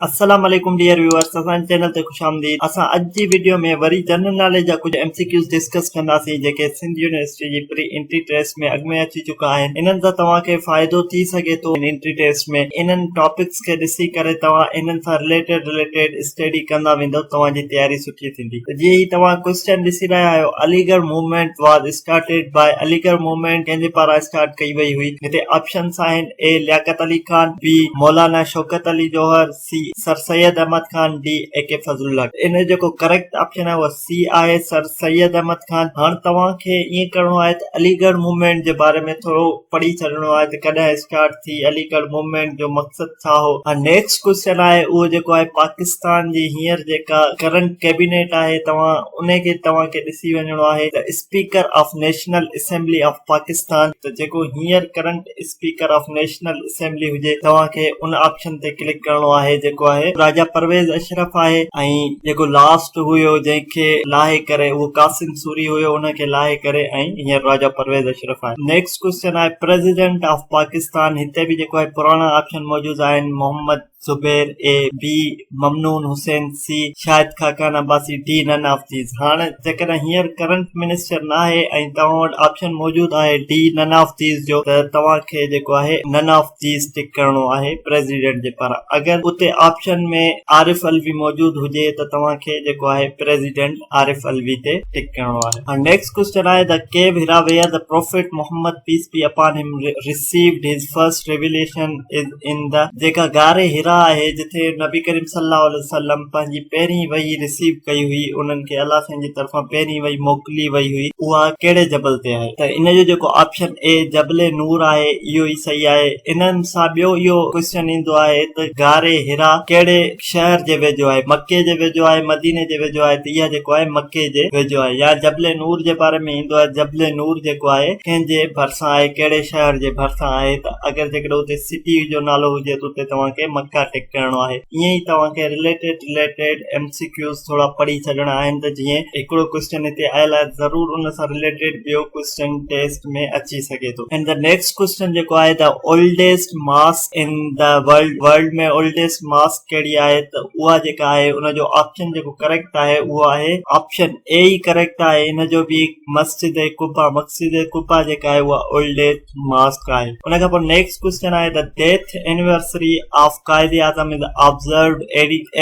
अस्सलाम वालेकुम dear viewers, असांजे चैनल ते खुशामदीद। असां अॼु जी वीडियो में वरी जनरल नॉलेज जा कुछ एमसीक्यूज़ डिस्कस कंदासीं जेके सिंध यूनिवर्सिटी जी प्री एंट्री टेस्ट में अॻु में अची चुका आहिनि। इन्हनि सां तव्हांखे फ़ाइदो थी सघे थो एंट्री टेस्ट में। इन्हनि टॉपिक्स खे ॾिसी करे तव्हां इन्हनि सां रिलेटेड स्टडी कंदा वेंदो, तव्हांजी तयारी सुठी थींदी। जीअं ई तव्हां क्वेश्चन ॾिसी रहिया आहियो, Aligarh movement was started by, Aligarh movement कंहिंजे पारां स्टार्ट कई वई हुई। हिते ऑप्शंस आहिनि, A Liaquat Ali Khan, B Maulana Shaukat Ali Jauhar, C sir Syed Ahmad Khan, D A K. Fazlullah. इन जेको करेक्ट ऑप्शन आहे उहो सी आहे, सर सैयद अहमद खान। हाणे तव्हांखे ईअं करिणो आहे त अलीगढ़ मूवमेंट जे बारे में थोरो पढ़ी छॾिणो आहे त कॾहिं स्टार्ट थी, अलीगढ़ मूवमेंट जो मक़सद छा हो। नेक्स्ट क्वेश्चन आहे उहो जेको आहे पाकिस्तान जी हींअर जेका करंट कैबिनेट आहे, तव्हां उनखे तव्हांखे ॾिसी वञिणो आहे त speaker of national assembly of Pakistan, त जेको हींअर current speaker of national assembly हुजे तव्हांखे उन ऑप्शन ते क्लिक करिणो आहे जेको आहे राजा परवेज़ अशरफ आहे। ऐं जेको लास्ट हुयो जंहिंखे लाहे करे उहो कासिम सूरी हुयो, उनखे लाहे करे ऐं हींअर राजा परवेज़ अशरफ आहे। नेक्स्ट क्वेश्चन आहे प्रेसिडेंट ऑफ पाकिस्तान। हिते बि जेको आहे पुराणा ऑप्शन मौजूद आहिनि, मोहम्मद जुबैर, ए, बी ममनून हुसैन, सी शाहिद खाकान अब्बासी, डी नन ऑफ दीज। हाणे जेकॾहिं हींअर करंट मिनिस्टर न आहे ऐं तव्हां वटि ऑप्शन मौजूद आहे डी नन ऑफ दीज जो, त तव्हांखे जेको आहे नन ऑफ दीज टिक करिणो आहे प्रेसिडेंट जे पारां। अगरि उते ऑप्शन में आरिफ अलवी मौजूद हुजे त तव्हांखे जेको आहे प्रेसिडेंट आरिफ अलवी ते टिक करिणो आहे। नेक्स्ट क्वेश्चन आहे the cave Hira where the prophet Muhammad peace be upon him received his first revelation is in the, जेका गारे हिरा आहे जिथे नबी करीम सल्लल्लाहु अलैहि वसल्लम पंहिंजी पहिरीं वही रिसीव कई हुई, उन्हनि खे अल्लाह साईं जी तरफ़ां पहिरीं वही मोकिली वई हुई, उहा कहिड़े जबल ते आहे। त इन जो जेको ऑप्शन ए जबले नूर आहे, इहो ई सही आहे। इन्हनि सां ॿियो इहो क्वेश्चन ईंदो आहे त गारे हिरा कहिड़े शहर जे वेझो आहे, मके जे वेझो आहे, मदीने जे वेझो आहे, त इहा जेको आहे मके जे वेझो आहे। या जबले नूर जे बारे में ईंदो आहे, जबले नूर जेको आहे कंहिंजे भरिसां आहे, कहिड़े शहर जे भरिसां आहे। त अगरि जेकॾहिं उते सिटी जो नालो हुजे त उते तव्हांखे मक्का टिक करिणो आहे। ईअं ई तव्हांखे रिलेटेड एमसीक्यूज़ थोरा पढ़ी छॾणा आहिनि, त जीअं हिकिड़ो क्वेश्चन हिते आयल आहे ज़रूर उन सां रिलेटेड ॿियो क्वेश्चन टेस्ट में अची सघे थो। एंड द नेक्स्ट क्वेश्चन जेको आहे the oldest mask in the world में ओल्डेस्ट मास्क कहिड़ी आहे, त उहा जेका आहे उन जो ऑप्शन जेको करेक्ट आहे उहो आहे ऑप्शन ए ई करेक्ट आहे। इन जो बि मस्जिद कुबा जेका आहे उहा ओल्डेस्ट मास्क आहे। उन खां पोइ नेक्स्ट क्वेश्चन आहे द डेथ एनिवर्सरी ऑफ कायदे आज़म इज ऑब्जर्व्ड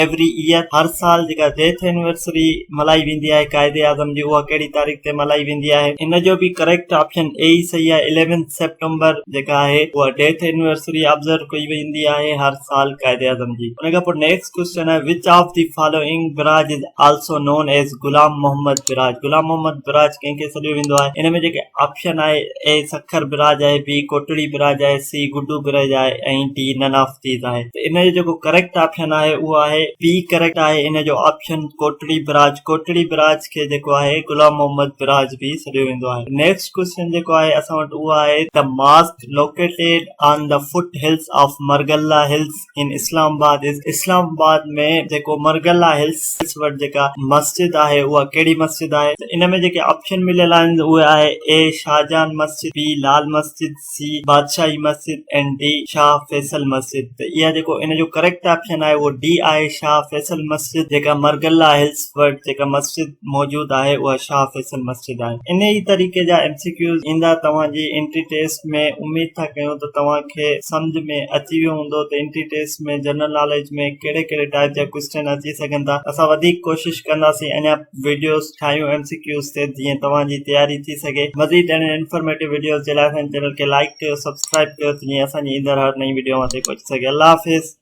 एवरी ईयर। हर साल जेका डेथ एनिवर्सरी मल्हाई वेंदी आहे कायदे आज़म जी, उहा कहिड़ी तारीख़ ते मल्हाई वेंदी आहे। इन जो बि करेक्ट ऑप्शन ए ई सही आहे। 11 सितंबर जेका आहे उहा डेथ एनिवर्सरी ऑब्जर्व कई वेंदी आहे हर साल कायदे आज़म जी। उन खां पोइ नेक्स्ट क्वेश्चन आहे which of the following barrage is also known as Ghulam Muhammad barrage. Ghulam Muhammad barrage कंहिंखे सॾियो वेंदो आहे। इन में जेके ऑप्शन आहे, ए सखर बिराज आहे, बी कोटड़ी बिराज आहे, सी गुड्डू बिराज आहे ऐं डी नन ऑफ दीज आहे। त इन जो जेको करेक्ट ऑप्शन आहे उहो आहे बी करेक्ट आहे। इन जो ऑप्शन कोटड़ी बिराज खे जेको आहे गुलाम मोहम्मद बिराज बि सॾियो वेंदो आहे। नेक्स्ट क्वेश्चन जेको आहे असां वटि उहो आहे the mosque located on the foot hills of Margalla hills इन इस्लामाबाद इज। इस्लामाबाद में जेको मरगल्ला हिल्स वटि जेका मस्जिद आहे उहा कहिड़ी मस्जिद आहे। इन में जेके ऑप्शन मिलियल आहिनि उहे आहे A Shahjahan Masjid, B Lal Masjid, C Badshahi Masjid and D Shah Faisal Masjid. त इहा जेको इन जो करेक्ट ऑप्शन आहे उहो डी आहे, शाह फैसल मस्जिद। जेका मरगल्ला हिल्स वटि जेका मस्जिद मौजूद आहे उहा शाह फैसल मस्जिद आहे। इन ई तरीक़े जा एमसीक्यूज़ ईंदा तव्हांजी एंट्री टेस्ट में। उम्मीद था कयूं त तव्हांखे सम्झ में अची वियो हूंदो त एंट्री टेस्ट में जनरल नॉलेज में कहिड़े टाइप जा क्वेश्चन अची सघनि था। असां वधीक कोशिश कंदासीं अञा वीडियोस ठाहियूं एमसीक्यूज़ ते, जीअं तव्हांजी तयारी थी सघे। मज़ीद इंफॉर्मेटिव वीडियोस जे लाइ असांजे चैनल खे लाइक कयो, सब्सक्राइब कयो, जीअं असांजी ईंदड़ हर नई वीडियो ते पहुची सघे। अल्लाह हाफ़िज़।